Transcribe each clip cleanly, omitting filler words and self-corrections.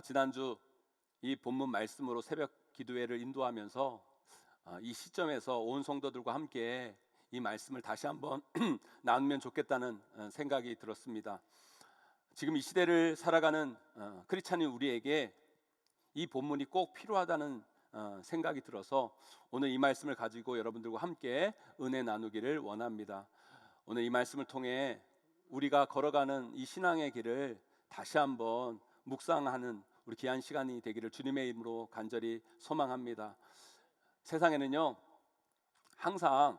지난주 이 본문 말씀으로 새벽 기도회를 인도하면서 이 시점에서 온 성도들과 함께 이 말씀을 다시 한번 나누면 좋겠다는 생각이 들었습니다. 지금 이 시대를 살아가는 크리스찬인 우리에게 이 본문이 꼭 필요하다는 생각이 들어서 오늘 이 말씀을 가지고 여러분들과 함께 은혜 나누기를 원합니다. 오늘 이 말씀을 통해 우리가 걸어가는 이 신앙의 길을 다시 한번 묵상하는 우리 귀한 시간이 되기를 주님의 이름으로 간절히 소망합니다. 세상에는요, 항상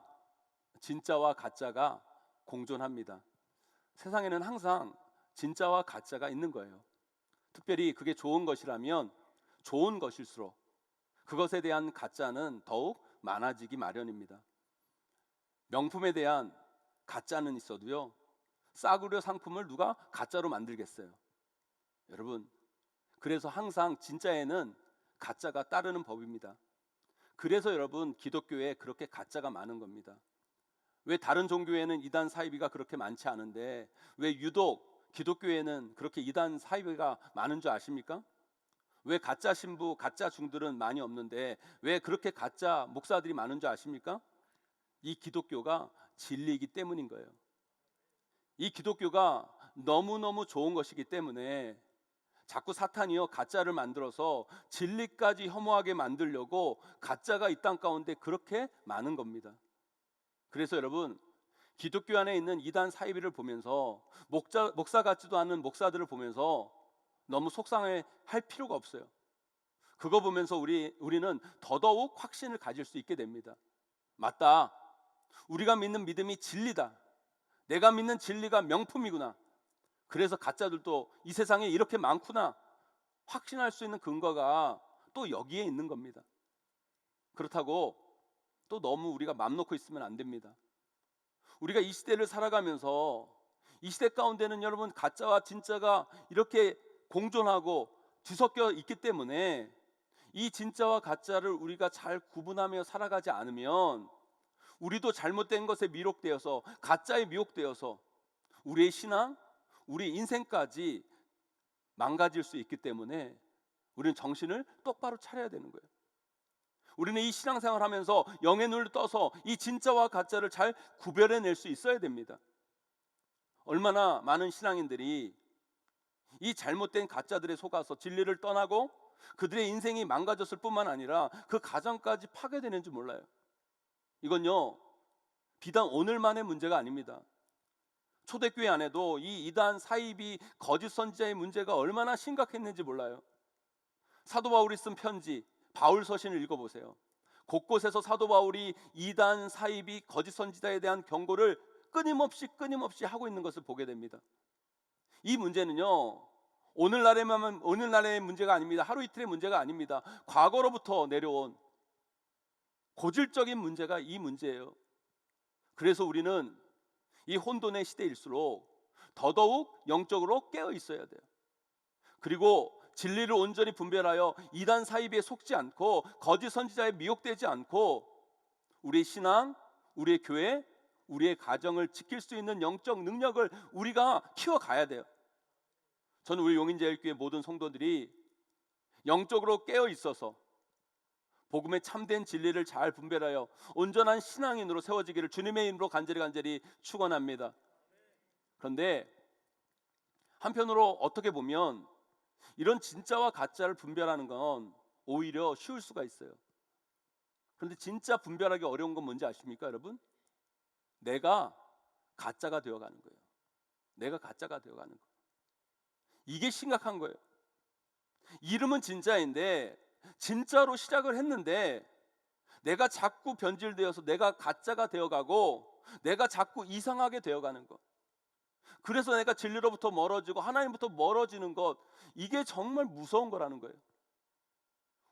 진짜와 가짜가 공존합니다. 세상에는 항상 진짜와 가짜가 있는 거예요. 특별히 그게 좋은 것이라면 좋은 것일수록 그것에 대한 가짜는 더욱 많아지기 마련입니다. 명품에 대한 가짜는 있어도요, 싸구려 상품을 누가 가짜로 만들겠어요? 여러분, 그래서 항상 진짜에는 가짜가 따르는 법입니다. 그래서 여러분, 기독교에 그렇게 가짜가 많은 겁니다. 왜 다른 종교에는 이단 사이비가 그렇게 많지 않은데 왜 유독 기독교에는 그렇게 이단 사이비가 많은 줄 아십니까? 왜 가짜 신부, 가짜 중들은 많이 없는데 왜 그렇게 가짜 목사들이 많은 줄 아십니까? 이 기독교가 진리이기 때문인 거예요. 이 기독교가 너무너무 좋은 것이기 때문에 자꾸 사탄이요, 가짜를 만들어서 진리까지 혐오하게 만들려고 가짜가 이 땅 가운데 그렇게 많은 겁니다. 그래서 여러분, 기독교 안에 있는 이단 사이비를 보면서 목사 같지도 않은 목사들을 보면서 너무 속상해 할 필요가 없어요. 그거 보면서 우리는 더더욱 확신을 가질 수 있게 됩니다. 맞다, 우리가 믿는 믿음이 진리다, 내가 믿는 진리가 명품이구나, 그래서 가짜들도 이 세상에 이렇게 많구나 확신할 수 있는 근거가 또 여기에 있는 겁니다. 그렇다고 또 너무 우리가 맘 놓고 있으면 안 됩니다. 우리가 이 시대를 살아가면서 이 시대 가운데는 여러분, 가짜와 진짜가 이렇게 공존하고 뒤섞여 있기 때문에 이 진짜와 가짜를 우리가 잘 구분하며 살아가지 않으면 우리도 잘못된 것에 미혹되어서, 가짜에 미혹되어서 우리의 신앙, 우리 인생까지 망가질 수 있기 때문에 우리는 정신을 똑바로 차려야 되는 거예요. 우리는 이 신앙생활 하면서 영의 눈을 떠서 이 진짜와 가짜를 잘 구별해낼 수 있어야 됩니다. 얼마나 많은 신앙인들이 이 잘못된 가짜들에 속아서 진리를 떠나고 그들의 인생이 망가졌을 뿐만 아니라 그 가정까지 파괴되는지 몰라요. 이건요, 비단 오늘만의 문제가 아닙니다. 초대교회 안에도 이 이단 사이비 거짓 선지자의 문제가 얼마나 심각했는지 몰라요. 사도 바울이 쓴 편지 바울 서신을 읽어보세요. 곳곳에서 사도 바울이 이단 사이비 거짓 선지자에 대한 경고를 끊임없이 하고 있는 것을 보게 됩니다. 이 문제는요, 오늘날의 문제가 아닙니다. 하루 이틀의 문제가 아닙니다. 과거로부터 내려온 고질적인 문제가 이 문제예요. 그래서 우리는 이 혼돈의 시대일수록 더더욱 영적으로 깨어 있어야 돼요. 그리고 진리를 온전히 분별하여 이단 사이비에 속지 않고 거짓 선지자에 미혹되지 않고 우리의 신앙, 우리의 교회, 우리의 가정을 지킬 수 있는 영적 능력을 우리가 키워가야 돼요. 저는 우리 용인제일교회 모든 성도들이 영적으로 깨어 있어서 복음의 참된 진리를 잘 분별하여 온전한 신앙인으로 세워지기를 주님의 이름으로 간절히 축원합니다. 그런데 한편으로 어떻게 보면 이런 진짜와 가짜를 분별하는 건 오히려 쉬울 수가 있어요. 그런데 진짜 분별하기 어려운 건 뭔지 아십니까, 여러분? 내가 가짜가 되어가는 거예요. 내가 가짜가 되어가는 거. 이게 심각한 거예요. 이름은 진짜인데 진짜로 시작을 했는데 내가 자꾸 변질되어서 내가 가짜가 되어가고 내가 자꾸 이상하게 되어가는 것, 그래서 내가 진리로부터 멀어지고 하나님부터 멀어지는 것, 이게 정말 무서운 거라는 거예요.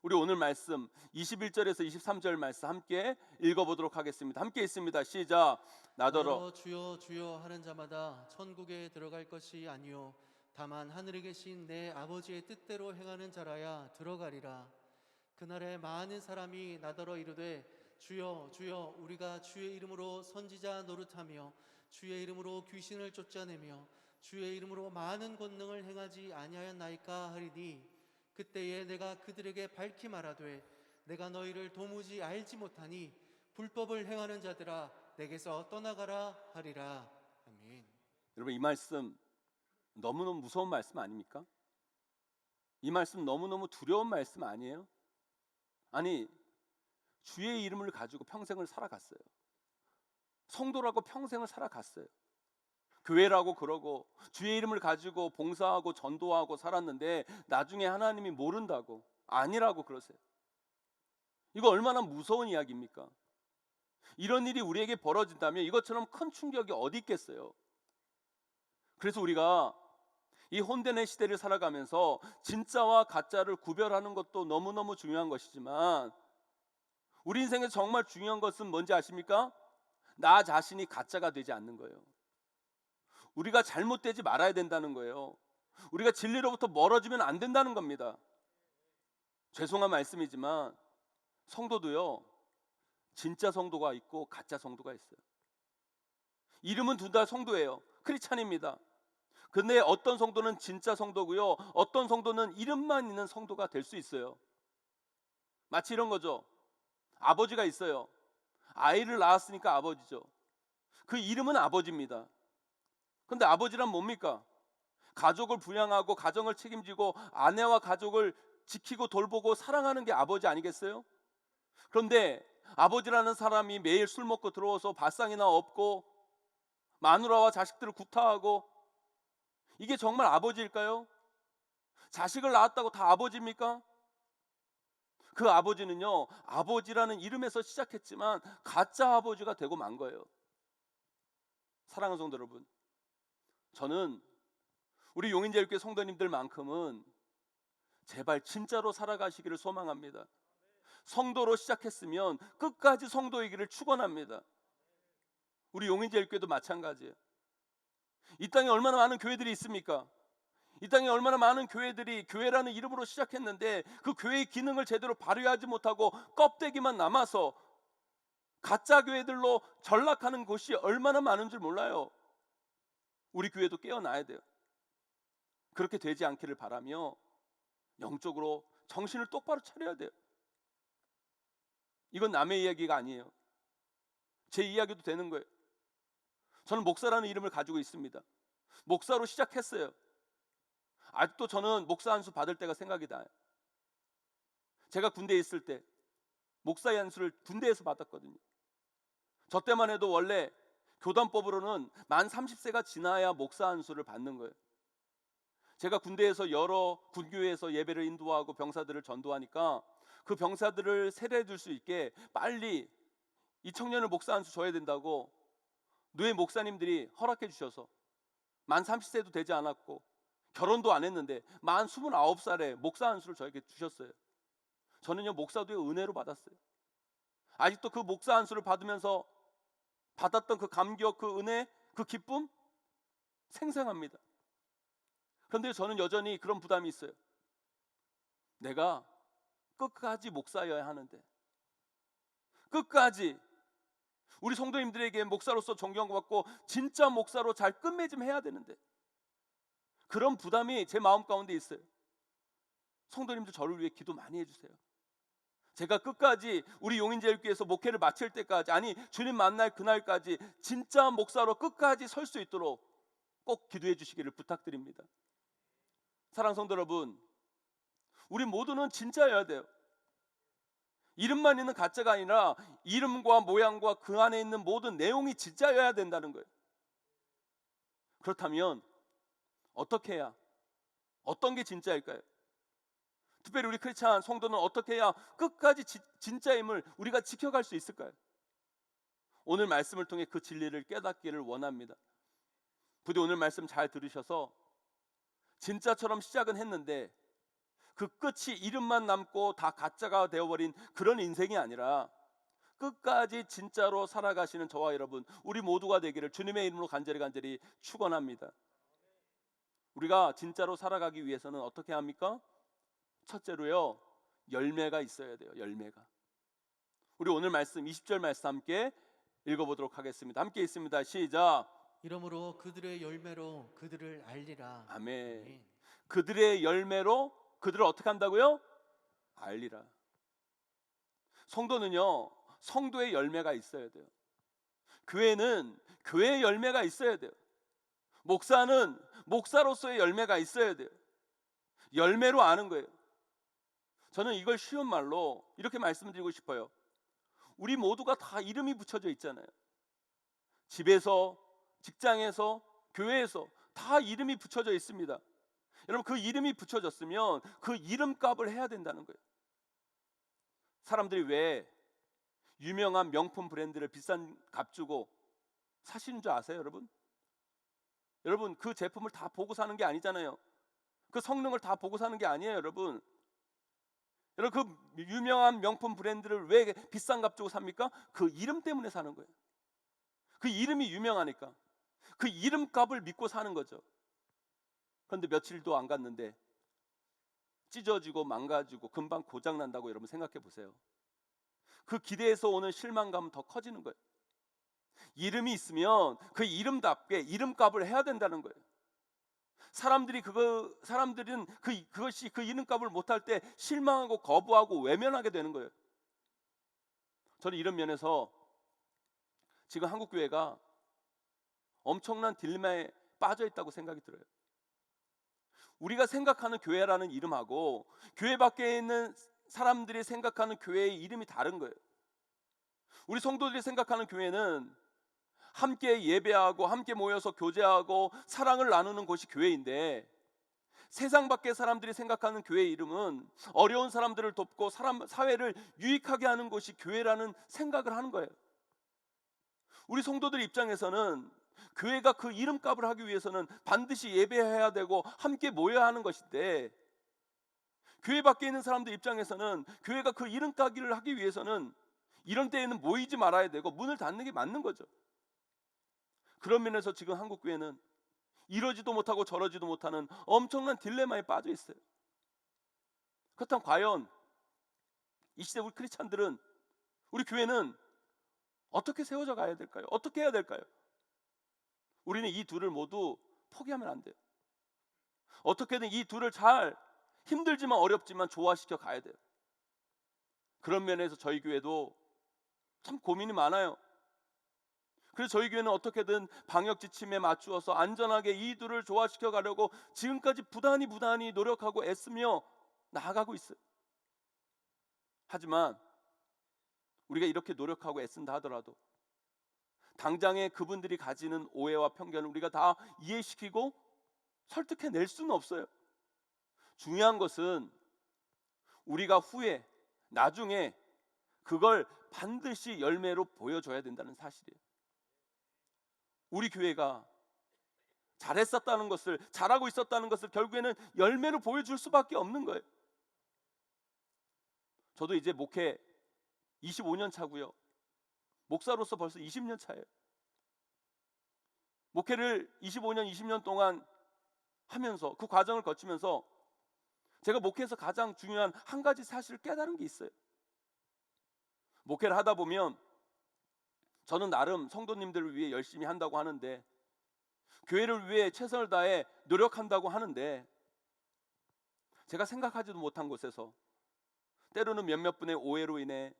우리 오늘 말씀 21절에서 23절 말씀 함께 읽어보도록 하겠습니다. 함께 있습니다. 시작. 나더러 주여 주여 하는 자마다 천국에 들어갈 것이 아니요 다만 하늘에 계신 내 아버지의 뜻대로 행하는 자라야 들어가리라. 그날에 많은 사람이 나더러 이르되 주여 주여 우리가 주의 이름으로 선지자 노릇하며 주의 이름으로 귀신을 쫓아내며 주의 이름으로 많은 권능을 행하지 아니하였나이까 하리니 그때에 내가 그들에게 밝히 말하되 내가 너희를 도무지 알지 못하니 불법을 행하는 자들아 내게서 떠나가라 하리라. 아멘. 여러분, 이 말씀 너무너무 무서운 말씀 아닙니까? 이 말씀 너무너무 두려운 말씀 아니에요? 아니, 주의 이름을 가지고 평생을 살아갔어요. 성도라고 평생을 살아갔어요. 교회라고 그러고 주의 이름을 가지고 봉사하고 전도하고 살았는데 나중에 하나님이 모른다고, 아니라고 그러세요. 이거 얼마나 무서운 이야기입니까? 이런 일이 우리에게 벌어진다면 이것처럼 큰 충격이 어디 있겠어요? 그래서 우리가 이 혼돈의 시대를 살아가면서 진짜와 가짜를 구별하는 것도 너무너무 중요한 것이지만 우리 인생에서 정말 중요한 것은 뭔지 아십니까? 나 자신이 가짜가 되지 않는 거예요. 우리가 잘못되지 말아야 된다는 거예요. 우리가 진리로부터 멀어지면 안 된다는 겁니다. 죄송한 말씀이지만 성도도요, 진짜 성도가 있고 가짜 성도가 있어요. 이름은 둘 다 성도예요. 크리스찬입니다. 근데 어떤 성도는 진짜 성도고요, 어떤 성도는 이름만 있는 성도가 될 수 있어요. 마치 이런 거죠. 아버지가 있어요. 아이를 낳았으니까 아버지죠. 그 이름은 아버지입니다. 근데 아버지란 뭡니까? 가족을 부양하고 가정을 책임지고 아내와 가족을 지키고 돌보고 사랑하는 게 아버지 아니겠어요? 그런데 아버지라는 사람이 매일 술 먹고 들어와서 밥상이나 엎고 마누라와 자식들을 구타하고, 이게 정말 아버지일까요? 자식을 낳았다고 다 아버지입니까? 그 아버지는요, 아버지라는 이름에서 시작했지만 가짜 아버지가 되고 만 거예요. 사랑하는 성도 여러분, 저는 우리 용인제일교회 성도님들만큼은 제발 진짜로 살아가시기를 소망합니다. 성도로 시작했으면 끝까지 성도이기를 축원합니다. 우리 용인제일교회도 마찬가지예요. 이 땅에 얼마나 많은 교회들이 있습니까? 이 땅에 얼마나 많은 교회들이 교회라는 이름으로 시작했는데 그 교회의 기능을 제대로 발휘하지 못하고 껍데기만 남아서 가짜 교회들로 전락하는 곳이 얼마나 많은 줄 몰라요. 우리 교회도 깨어나야 돼요. 그렇게 되지 않기를 바라며 영적으로 정신을 똑바로 차려야 돼요. 이건 남의 이야기가 아니에요. 제 이야기도 되는 거예요. 저는 목사라는 이름을 가지고 있습니다. 목사로 시작했어요. 아직도 저는 목사 안수 받을 때가 생각이 나요. 제가 군대에 있을 때 목사의 안수를 군대에서 받았거든요. 저 때만 해도 원래 교단법으로는 만 30세가 지나야 목사 안수를 받는 거예요. 제가 군대에서 여러 군교회에서 예배를 인도하고 병사들을 전도하니까 그 병사들을 세례해 줄 수 있게 빨리 이 청년을 목사 안수 줘야 된다고 노예 목사님들이 허락해 주셔서 만 30세도 되지 않았고 결혼도 안 했는데 만 29살에 목사 안수를 저에게 주셨어요. 저는요, 목사도의 은혜로 받았어요. 아직도 그 목사 안수를 받으면서 받았던 그 감격, 그 은혜, 그 기쁨 생생합니다. 그런데 저는 여전히 그런 부담이 있어요. 내가 끝까지 목사여야 하는데, 끝까지 우리 성도님들에게 목사로서 존경받고 진짜 목사로 잘 끝맺음해야 되는데, 그런 부담이 제 마음 가운데 있어요. 성도님들 저를 위해 기도 많이 해주세요. 제가 끝까지 우리 용인제일교회에서 목회를 마칠 때까지, 아니 주님 만날 그날까지 진짜 목사로 끝까지 설 수 있도록 꼭 기도해 주시기를 부탁드립니다. 사랑하는 성도 여러분, 우리 모두는 진짜여야 돼요. 이름만 있는 가짜가 아니라 이름과 모양과 그 안에 있는 모든 내용이 진짜여야 된다는 거예요. 그렇다면 어떻게 해야, 어떤 게 진짜일까요? 특별히 우리 크리스찬 성도는 어떻게 해야 끝까지 진짜임을 우리가 지켜갈 수 있을까요? 오늘 말씀을 통해 그 진리를 깨닫기를 원합니다. 부디 오늘 말씀 잘 들으셔서 진짜처럼 시작은 했는데 그 끝이 이름만 남고 다 가짜가 되어버린 그런 인생이 아니라 끝까지 진짜로 살아가시는 저와 여러분, 우리 모두가 되기를 주님의 이름으로 간절히 축원합니다. 우리가 진짜로 살아가기 위해서는 어떻게 합니까? 첫째로요, 열매가 있어야 돼요. 열매가. 우리 오늘 말씀 20절 말씀 함께 읽어보도록 하겠습니다. 함께 있습니다. 시작. 이러므로 그들의 열매로 그들을 알리라. 아멘. 아멘. 그들의 열매로 그들을 어떻게 한다고요? 알리라. 성도는요, 성도의 열매가 있어야 돼요. 교회는 교회의 열매가 있어야 돼요. 목사는 목사로서의 열매가 있어야 돼요. 열매로 아는 거예요. 저는 이걸 쉬운 말로 이렇게 말씀드리고 싶어요. 우리 모두가 다 이름이 붙여져 있잖아요. 집에서, 직장에서, 교회에서 다 이름이 붙여져 있습니다. 여러분, 그 이름이 붙여졌으면 그 이름값을 해야 된다는 거예요. 사람들이 왜 유명한 명품 브랜드를 비싼 값 주고 사시는 줄 아세요, 여러분? 여러분, 그 제품을 다 보고 사는 게 아니잖아요. 그 성능을 다 보고 사는 게 아니에요, 여러분. 여러분, 그 유명한 명품 브랜드를 왜 비싼 값 주고 삽니까? 그 이름 때문에 사는 거예요. 그 이름이 유명하니까. 그 이름값을 믿고 사는 거죠. 그런데 며칠도 안 갔는데 찢어지고 망가지고 금방 고장 난다고 여러분 생각해 보세요. 그 기대에서 오는 실망감은 더 커지는 거예요. 이름이 있으면 그 이름답게 이름값을 해야 된다는 거예요. 사람들은 그것이 그 이름값을 못할 때 실망하고 거부하고 외면하게 되는 거예요. 저는 이런 면에서 지금 한국 교회가 엄청난 딜레마에 빠져 있다고 생각이 들어요. 우리가 생각하는 교회라는 이름하고 교회 밖에 있는 사람들이 생각하는 교회의 이름이 다른 거예요. 우리 성도들이 생각하는 교회는 함께 예배하고 함께 모여서 교제하고 사랑을 나누는 곳이 교회인데, 세상 밖의 사람들이 생각하는 교회의 이름은 어려운 사람들을 돕고 사회를 유익하게 하는 곳이 교회라는 생각을 하는 거예요. 우리 성도들 입장에서는 교회가 그 이름값을 하기 위해서는 반드시 예배해야 되고 함께 모여야 하는 것인데, 교회 밖에 있는 사람들 입장에서는 교회가 그 이름 따기를 하기 위해서는 이런 때에는 모이지 말아야 되고 문을 닫는 게 맞는 거죠. 그런 면에서 지금 한국 교회는 이러지도 못하고 저러지도 못하는 엄청난 딜레마에 빠져 있어요. 그렇다면 과연 이 시대 우리 크리스찬들은, 우리 교회는 어떻게 세워져 가야 될까요? 어떻게 해야 될까요? 우리는 이 둘을 모두 포기하면 안 돼요. 어떻게든 이 둘을 잘, 힘들지만 어렵지만 조화시켜 가야 돼요. 그런 면에서 저희 교회도 참 고민이 많아요. 그래서 저희 교회는 어떻게든 방역 지침에 맞추어서 안전하게 이 둘을 조화시켜 가려고 지금까지 부단히 노력하고 애쓰며 나아가고 있어요. 하지만 우리가 이렇게 노력하고 애쓴다 하더라도 당장에 그분들이 가지는 오해와 편견을 우리가 다 이해시키고 설득해낼 수는 없어요. 중요한 것은 우리가 후에 나중에 그걸 반드시 열매로 보여줘야 된다는 사실이에요. 우리 교회가 잘했었다는 것을, 잘하고 있었다는 것을 결국에는 열매로 보여줄 수밖에 없는 거예요. 저도 이제 목회 25년 차고요. 목사로서 벌써 20년 차예요. 목회를 25년, 20년 동안 하면서 그 과정을 거치면서 제가 목회에서 가장 중요한 한 가지 사실을 깨달은 게 있어요. 목회를 하다 보면 저는 나름 성도님들을 위해 열심히 한다고 하는데, 교회를 위해 최선을 다해 노력한다고 하는데, 제가 생각하지도 못한 곳에서 때로는 몇몇 분의 오해로 인해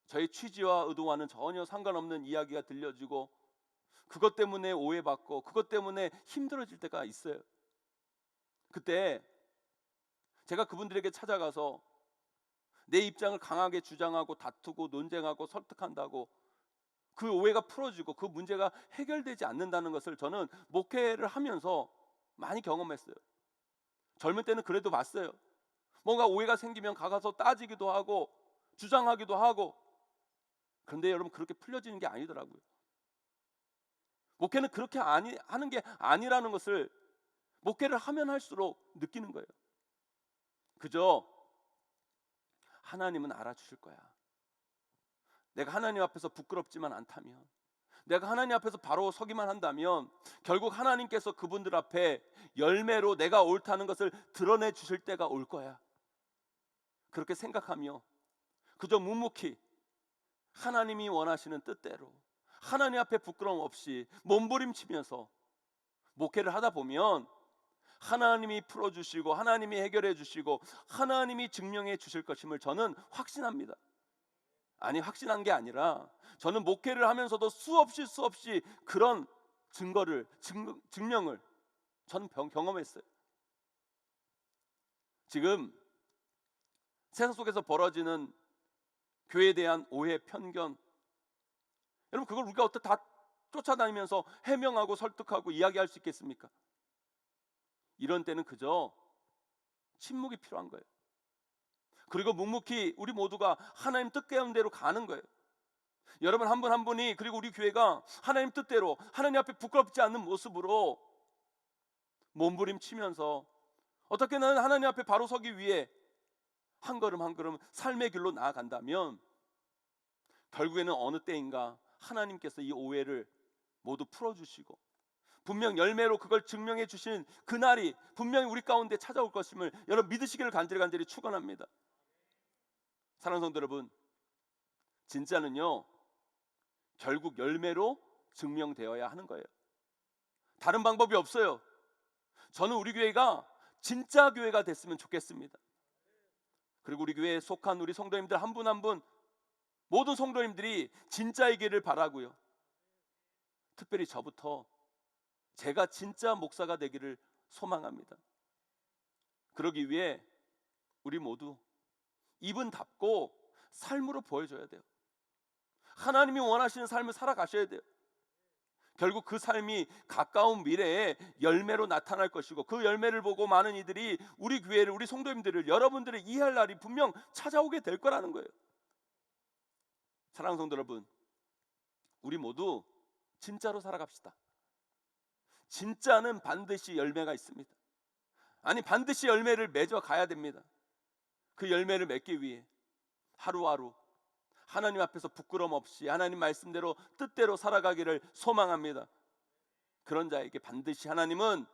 저희 취지와 의도와는 전혀 상관없는 이야기가 들려지고 그것 때문에 오해받고 그것 때문에 힘들어질 때가 있어요. 그때 제가 그분들에게 찾아가서 내 입장을 강하게 주장하고 다투고 논쟁하고 설득한다고 그 오해가 풀어지고 그 문제가 해결되지 않는다는 것을 저는 목회를 하면서 많이 경험했어요. 젊은 때는 그래도 봤어요. 뭔가 오해가 생기면 가서 따지기도 하고 주장하기도 하고. 그런데 여러분, 그렇게 풀려지는 게 아니더라고요. 목회는 그렇게 하는 게 아니라는 것을 목회를 하면 할수록 느끼는 거예요. 그저 하나님은 알아주실 거야. 내가 하나님 앞에서 부끄럽지만 않다면, 내가 하나님 앞에서 바로 서기만 한다면 결국 하나님께서 그분들 앞에 열매로 내가 옳다는 것을 드러내 주실 때가 올 거야. 그렇게 생각하며 그저 묵묵히 하나님이 원하시는 뜻대로 하나님 앞에 부끄러움 없이 몸부림치면서 목회를 하다 보면 하나님이 풀어주시고 하나님이 해결해 주시고 하나님이 증명해 주실 것임을 저는 확신합니다. 아니, 확신한 게 아니라 저는 목회를 하면서도 수없이 그런 증명을 저는 경험했어요. 지금 세상 속에서 벌어지는 교회에 대한 오해, 편견, 여러분 그걸 우리가 어떻게 다 쫓아다니면서 해명하고 설득하고 이야기할 수 있겠습니까? 이런 때는 그저 침묵이 필요한 거예요. 그리고 묵묵히 우리 모두가 하나님 뜻대로 대로 가는 거예요. 여러분 한 분 한 분이, 그리고 우리 교회가 하나님 뜻대로 하나님 앞에 부끄럽지 않는 모습으로 몸부림치면서 어떻게든 하나님 앞에 바로 서기 위해 한 걸음 한 걸음 삶의 길로 나아간다면 결국에는 어느 때인가 하나님께서 이 오해를 모두 풀어주시고 분명 열매로 그걸 증명해 주신 그날이 분명히 우리 가운데 찾아올 것임을 여러분 믿으시기를 간절히 축원합니다. 사랑하는 성도 여러분, 진짜는요 결국 열매로 증명되어야 하는 거예요. 다른 방법이 없어요. 저는 우리 교회가 진짜 교회가 됐으면 좋겠습니다. 그리고 우리 교회에 속한 우리 성도님들 한 분 한 분 모든 성도님들이 진짜이기를 바라고요. 특별히 저부터 제가 진짜 목사가 되기를 소망합니다. 그러기 위해 우리 모두 입은 닫고 삶으로 보여줘야 돼요. 하나님이 원하시는 삶을 살아가셔야 돼요. 결국 그 삶이 가까운 미래에 열매로 나타날 것이고 그 열매를 보고 많은 이들이 우리 교회를, 우리 성도님들을, 여러분들을 이해할 날이 분명 찾아오게 될 거라는 거예요. 사랑하는 성도 여러분, 우리 모두 진짜로 살아갑시다. 진짜는 반드시 열매가 있습니다. 아니, 반드시 열매를 맺어 가야 됩니다. 그 열매를 맺기 위해 하루하루 하나님 앞에서 부끄럼 없이 하나님 말씀대로 뜻대로 살아가기를 소망합니다. 그런 자에게 반드시 하나님은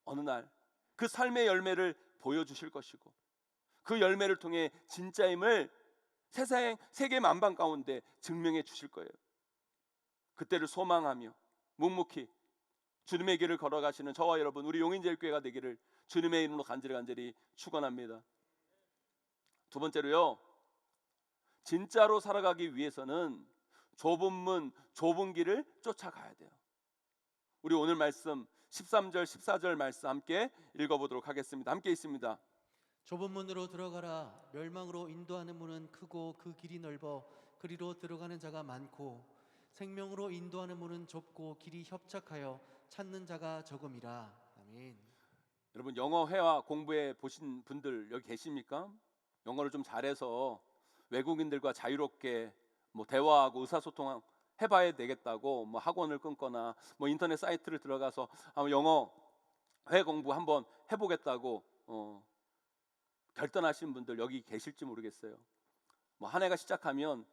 어느 날 그 삶의 열매를 보여주실 것이고 그 열매를 통해 진짜임을 세계 만방 가운데 증명해 주실 거예요. 그때를 소망하며 묵묵히 주님의 길을 걸어가시는 저와 여러분, 우리 용인제일교회가 되기를 주님의 이름으로 간절히 축원합니다. 두 번째로요, 진짜로 살아가기 위해서는 좁은 문, 좁은 길을 쫓아가야 돼요. 우리 오늘 말씀 13절, 14절 말씀 함께 읽어보도록 하겠습니다. 함께 있습니다. 좁은 문으로 들어가라. 멸망으로 인도하는 문은 크고 그 길이 넓어 그리로 들어가는 자가 많고 생명으로 인도하는 문은 좁고 길이 협착하여 찾는 자가 적음이라. 아멘. 여러분 영어 회화 공부해 보신 분들 여기 계십니까? 영어를 좀 잘해서 외국인들과 자유롭게 대화하고 의사소통 해봐야 되겠다고 학원을 끊거나 인터넷 사이트를 들어가서 영어 회 공부 한번 해보겠다고 결단하신 분들 여기 계실지 모르겠어요. 한 해가 시작하면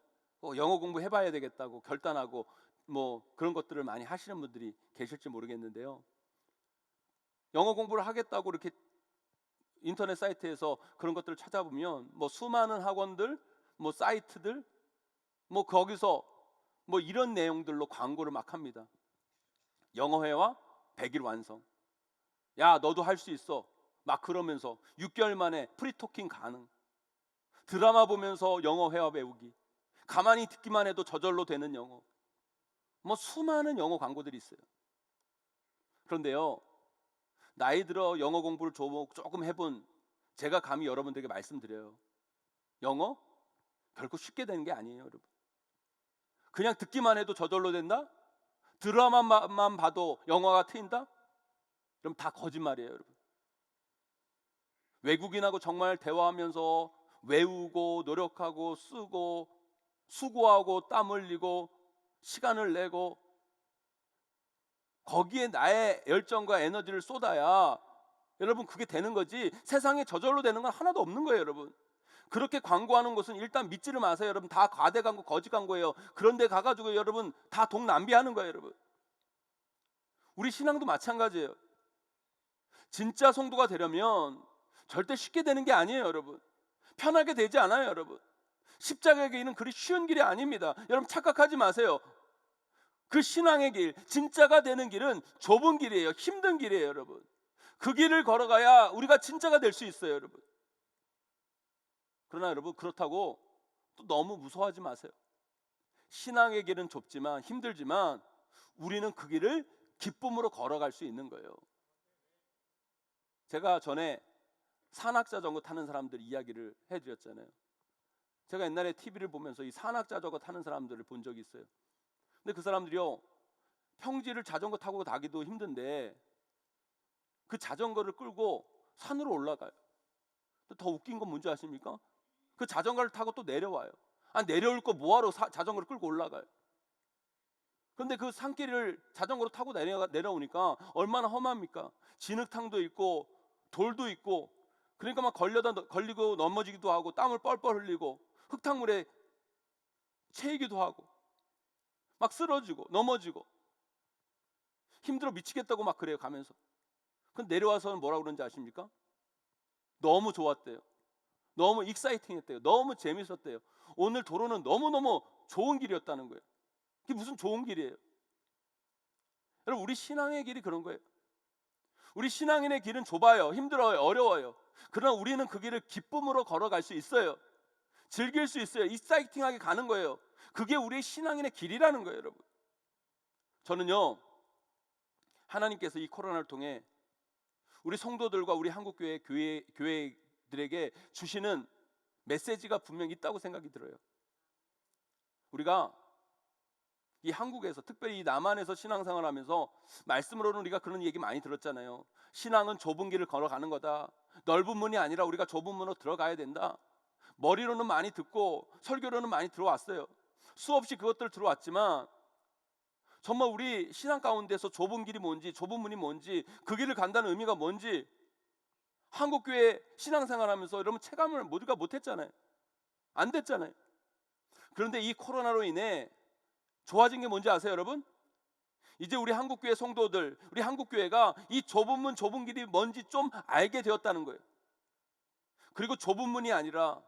영어 공부 해봐야 되겠다고 결단하고 그런 것들을 많이 하시는 분들이 계실지 모르겠는데요. 영어 공부를 하겠다고 이렇게 인터넷 사이트에서 그런 것들을 찾아보면 수많은 학원들, 사이트들, 거기서 이런 내용들로 광고를 막 합니다. 영어회화 100일 완성. 야, 너도 할 수 있어. 막 그러면서 6개월 만에 프리토킹 가능. 드라마 보면서 영어 회화 배우기. 가만히 듣기만 해도 저절로 되는 영어. 수많은 영어 광고들이 있어요. 그런데요, 나이 들어 영어 공부를 조금 해본 제가 감히 여러분들에게 말씀드려요. 영어 결코 쉽게 되는 게 아니에요, 여러분. 그냥 듣기만 해도 저절로 된다? 드라마만 봐도 영어가 트인다? 그럼 다 거짓말이에요, 여러분. 외국인하고 정말 대화하면서 외우고 노력하고 쓰고 수고하고 땀 흘리고 시간을 내고 거기에 나의 열정과 에너지를 쏟아야 여러분 그게 되는 거지, 세상에 저절로 되는 건 하나도 없는 거예요, 여러분. 그렇게 광고하는 것은 일단 믿지를 마세요, 여러분. 다 과대 광고, 거짓 광고예요. 그런데 가가지고 여러분 다 돈 낭비하는 거예요, 여러분. 우리 신앙도 마찬가지예요. 진짜 성도가 되려면 절대 쉽게 되는 게 아니에요, 여러분. 편하게 되지 않아요, 여러분. 십자가의 길은 그리 쉬운 길이 아닙니다. 여러분 착각하지 마세요. 그 신앙의 길, 진짜가 되는 길은 좁은 길이에요. 힘든 길이에요, 여러분. 그 길을 걸어가야 우리가 진짜가 될 수 있어요, 여러분. 그러나 여러분, 그렇다고 또 너무 무서워하지 마세요. 신앙의 길은 좁지만 힘들지만 우리는 그 길을 기쁨으로 걸어갈 수 있는 거예요. 제가 전에 산악자전거 타는 사람들 이야기를 해드렸잖아요. 제가 옛날에 TV를 보면서 이 산악자전거 타는 사람들을 본 적이 있어요. 근데 그 사람들이요, 평지를 자전거 타고 가기도 힘든데 그 자전거를 끌고 산으로 올라가요. 더 웃긴 건 뭔지 아십니까? 그 자전거를 타고 또 내려와요. 내려올 거 뭐하러 자전거를 끌고 올라가요. 그런데 그 산길을 자전거로 타고 내려오니까 얼마나 험합니까? 진흙탕도 있고 돌도 있고, 그러니까 막 걸리고 넘어지기도 하고 땀을 뻘뻘 흘리고 흙탕물에 채이기도 하고 막 쓰러지고 넘어지고 힘들어 미치겠다고 막 그래요, 가면서. 근데 내려와서는 뭐라고 그러는지 아십니까? 너무 좋았대요. 너무 익사이팅했대요. 너무 재밌었대요. 오늘 도로는 너무너무 좋은 길이었다는 거예요. 그게 무슨 좋은 길이에요? 여러분, 우리 신앙의 길이 그런 거예요. 우리 신앙인의 길은 좁아요. 힘들어요. 어려워요. 그러나 우리는 그 길을 기쁨으로 걸어갈 수 있어요. 즐길 수 있어요. 익사이팅하게 가는 거예요. 그게 우리의 신앙인의 길이라는 거예요, 여러분. 저는요, 하나님께서 이 코로나를 통해 우리 성도들과 우리 한국교회 교회들에게 주시는 메시지가 분명히 있다고 생각이 들어요. 우리가 이 한국에서, 특별히 이 남한에서 신앙생활을 하면서 말씀으로는 우리가 그런 얘기 많이 들었잖아요. 신앙은 좁은 길을 걸어가는 거다. 넓은 문이 아니라 우리가 좁은 문으로 들어가야 된다. 머리로는 많이 듣고 설교로는 많이 들어왔어요. 수없이 그것들 들어왔지만 정말 우리 신앙 가운데서 좁은 길이 뭔지, 좁은 문이 뭔지, 그 길을 간다는 의미가 뭔지 한국교회 신앙생활하면서 여러분 체감을 모두가 못했잖아요. 안 됐잖아요. 그런데 이 코로나로 인해 좋아진 게 뭔지 아세요, 여러분? 이제 우리 한국교회 성도들, 우리 한국교회가 이 좁은 문, 좁은 길이 뭔지 좀 알게 되었다는 거예요. 그리고 좁은 문이 아니라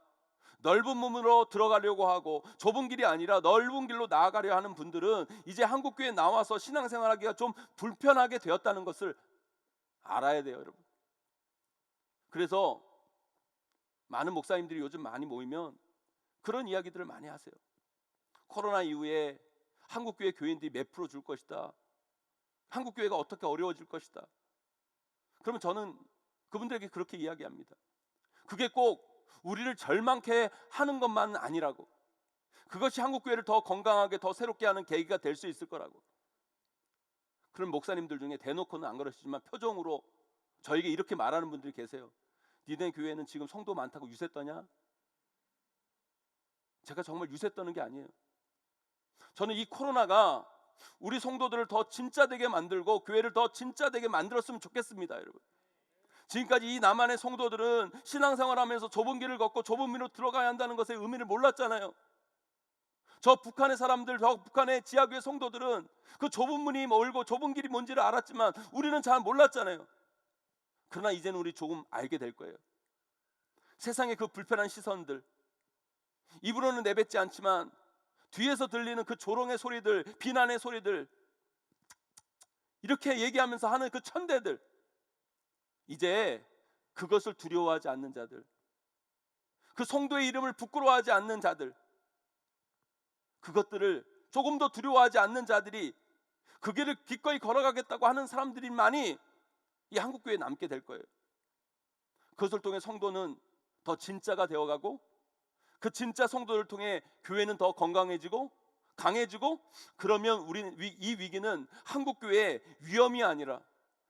넓은 문으로 들어가려고 하고, 좁은 길이 아니라 넓은 길로 나아가려 하는 분들은 이제 한국교회에 나와서 신앙생활하기가 좀 불편하게 되었다는 것을 알아야 돼요, 여러분. 그래서 많은 목사님들이 요즘 많이 모이면 그런 이야기들을 많이 하세요. 코로나 이후에 한국교회 교인들이 몇 프로 줄 것이다. 한국교회가 어떻게 어려워질 것이다. 그러면 저는 그분들에게 그렇게 이야기합니다. 그게 꼭 우리를 절망케 하는 것만은 아니라고. 그것이 한국교회를 더 건강하게, 더 새롭게 하는 계기가 될 수 있을 거라고. 그런 목사님들 중에 대놓고는 안 그러시지만 표정으로 저에게 이렇게 말하는 분들이 계세요. 니네 교회는 지금 성도 많다고 유세 떠냐? 제가 정말 유세 떠는 게 아니에요. 저는 이 코로나가 우리 성도들을 더 진짜 되게 만들고 교회를 더 진짜 되게 만들었으면 좋겠습니다, 여러분. 지금까지 이 남한의 성도들은 신앙생활하면서 좁은 길을 걷고 좁은 문으로 들어가야 한다는 것의 의미를 몰랐잖아요. 저 북한의 사람들, 저 북한의 지하교회 성도들은 그 좁은 문이 멀고 좁은 길이 뭔지를 알았지만 우리는 잘 몰랐잖아요. 그러나 이제는 우리 조금 알게 될 거예요. 세상의 그 불편한 시선들, 입으로는 내뱉지 않지만 뒤에서 들리는 그 조롱의 소리들, 비난의 소리들, 이렇게 얘기하면서 하는 그 천대들, 이제 그것을 두려워하지 않는 자들, 그 성도의 이름을 부끄러워하지 않는 자들, 그것들을 조금 더 두려워하지 않는 자들이 그 길을 기꺼이 걸어가겠다고 하는 사람들이만이 이 한국교회에 남게 될 거예요. 그것을 통해 성도는 더 진짜가 되어가고, 그 진짜 성도를 통해 교회는 더 건강해지고 강해지고, 그러면 우리는 이 위기는 한국교회의 위험이 아니라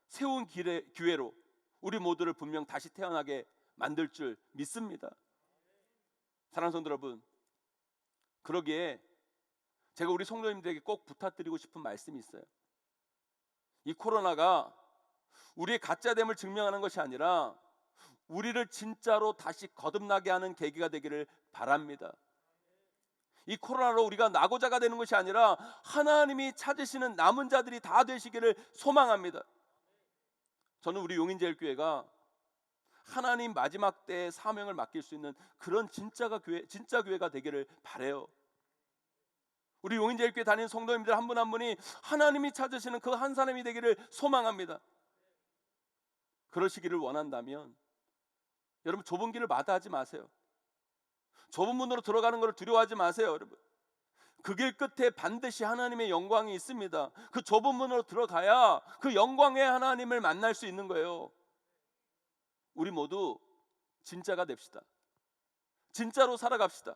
세운 기회로 우리 모두를 분명 다시 태어나게 만들 줄 믿습니다. 사랑하는 성도 여러분, 그러기에 제가 우리 성도님들에게 꼭 부탁드리고 싶은 말씀이 있어요. 이 코로나가 우리의 가짜됨을 증명하는 것이 아니라 우리를 진짜로 다시 거듭나게 하는 계기가 되기를 바랍니다. 이 코로나로 우리가 낙오자가 되는 것이 아니라 하나님이 찾으시는 남은 자들이 다 되시기를 소망합니다. 저는 우리 용인제일교회가 하나님 마지막 때의 사명을 맡길 수 있는 그런 진짜 교회가 되기를 바라요. 우리 용인제일교회 다니는 성도님들 한 분 한 분이 하나님이 찾으시는 그 한 사람이 되기를 소망합니다. 그러시기를 원한다면 여러분 좁은 길을 마다하지 마세요. 좁은 문으로 들어가는 것을 두려워하지 마세요, 여러분. 그 길 끝에 반드시 하나님의 영광이 있습니다. 그 좁은 문으로 들어가야 그 영광의 하나님을 만날 수 있는 거예요. 우리 모두 진짜가 됩시다. 진짜로 살아갑시다.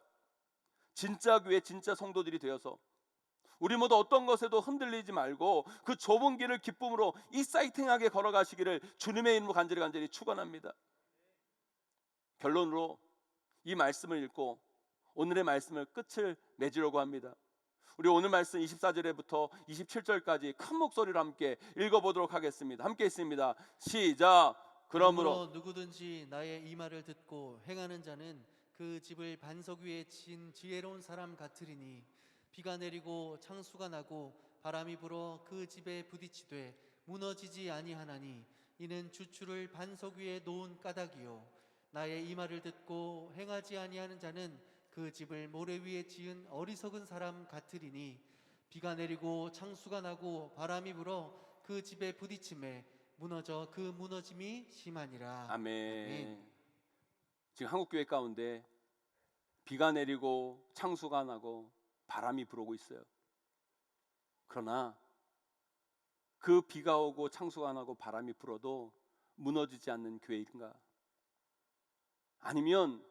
진짜 교회, 진짜 성도들이 되어서 우리 모두 어떤 것에도 흔들리지 말고 그 좁은 길을 기쁨으로 익사이팅하게 걸어가시기를 주님의 이름으로 간절히 축원합니다. 결론으로 이 말씀을 읽고 오늘의 말씀을 끝을 맺으려고 합니다. 우리 오늘 말씀 24절부터 27절까지 큰 목소리로 함께 읽어보도록 하겠습니다. 함께 있습니다. 시작. 그러므로 누구든지 나의 이 말을 듣고 행하는 자는 그 집을 반석 위에 진 지혜로운 사람 같으리니 비가 내리고 창수가 나고 바람이 불어 그 집에 부딪히되 무너지지 아니하나니 이는 주추를 반석 위에 놓은 까닭이요 나의 이 말을 듣고 행하지 아니하는 자는 그 집을 모래 위에 지은 어리석은 사람 같으리니 비가 내리고 창수가 나고 바람이 불어 그 집에 부딪힘에 무너져 그 무너짐이 심하니라. 아멘. 지금 한국교회 가운데 비가 내리고 창수가 나고 바람이 불어오고 있어요. 그러나 그 비가 오고 창수가 나고 바람이 불어도 무너지지 않는 교회인가? 아니면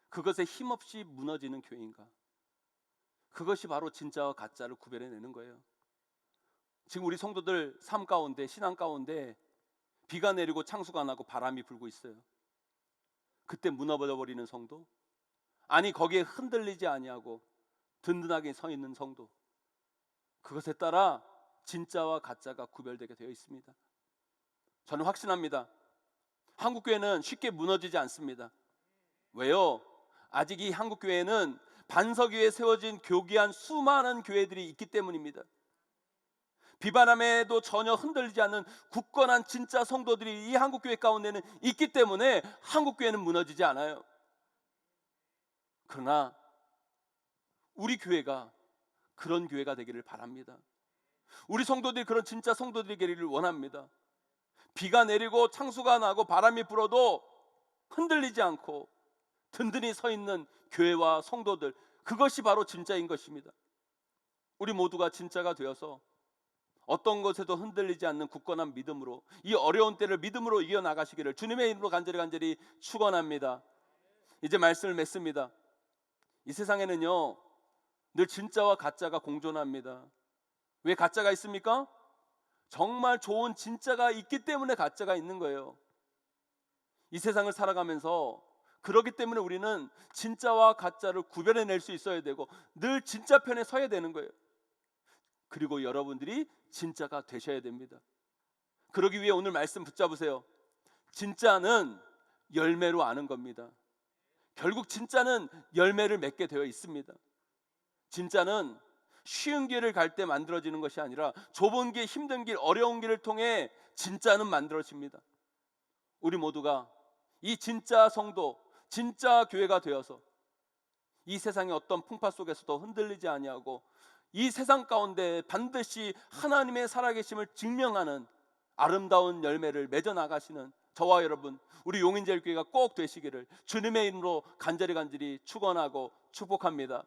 그것에 힘없이 무너지는 교회인가? 그것이 바로 진짜와 가짜를 구별해내는 거예요. 지금 우리 성도들 삶 가운데, 신앙 가운데 비가 내리고 창수가 나고 바람이 불고 있어요. 그때 무너져 버리는 성도? 아니 거기에 흔들리지 아니하고 든든하게 서 있는 성도? 그것에 따라 진짜와 가짜가 구별되게 되어 있습니다. 저는 확신합니다. 한국교회는 쉽게 무너지지 않습니다. 왜요? 아직 이 한국교회는 반석 위에 세워진 교기한 수많은 교회들이 있기 때문입니다. 비바람에도 전혀 흔들리지 않는 굳건한 진짜 성도들이 이 한국교회 가운데는 있기 때문에 한국교회는 무너지지 않아요. 그러나 우리 교회가 그런 교회가 되기를 바랍니다. 우리 성도들이 그런 진짜 성도들이 되기를 원합니다. 비가 내리고 창수가 나고 바람이 불어도 흔들리지 않고 든든히 서 있는 교회와 성도들, 그것이 바로 진짜인 것입니다. 우리 모두가 진짜가 되어서 어떤 것에도 흔들리지 않는 굳건한 믿음으로 이 어려운 때를 믿음으로 이겨나가시기를 주님의 이름으로 간절히 축원합니다. 이제 말씀을 맺습니다. 이 세상에는요 늘 진짜와 가짜가 공존합니다. 왜 가짜가 있습니까? 정말 좋은 진짜가 있기 때문에 가짜가 있는 거예요. 이 세상을 살아가면서 그렇기 때문에 우리는 진짜와 가짜를 구별해낼 수 있어야 되고 늘 진짜 편에 서야 되는 거예요. 그리고 여러분들이 진짜가 되셔야 됩니다. 그러기 위해 오늘 말씀 붙잡으세요. 진짜는 열매로 아는 겁니다. 결국 진짜는 열매를 맺게 되어 있습니다. 진짜는 쉬운 길을 갈 때 만들어지는 것이 아니라 좁은 길, 힘든 길, 어려운 길을 통해 진짜는 만들어집니다. 우리 모두가 이 진짜 성도, 진짜 교회가 되어서 이 세상의 어떤 풍파 속에서도 흔들리지 아니하고 이 세상 가운데 반드시 하나님의 살아계심을 증명하는 아름다운 열매를 맺어 나가시는 저와 여러분, 우리 용인제일교회가 꼭 되시기를 주님의 이름으로 간절히 축원하고 축복합니다.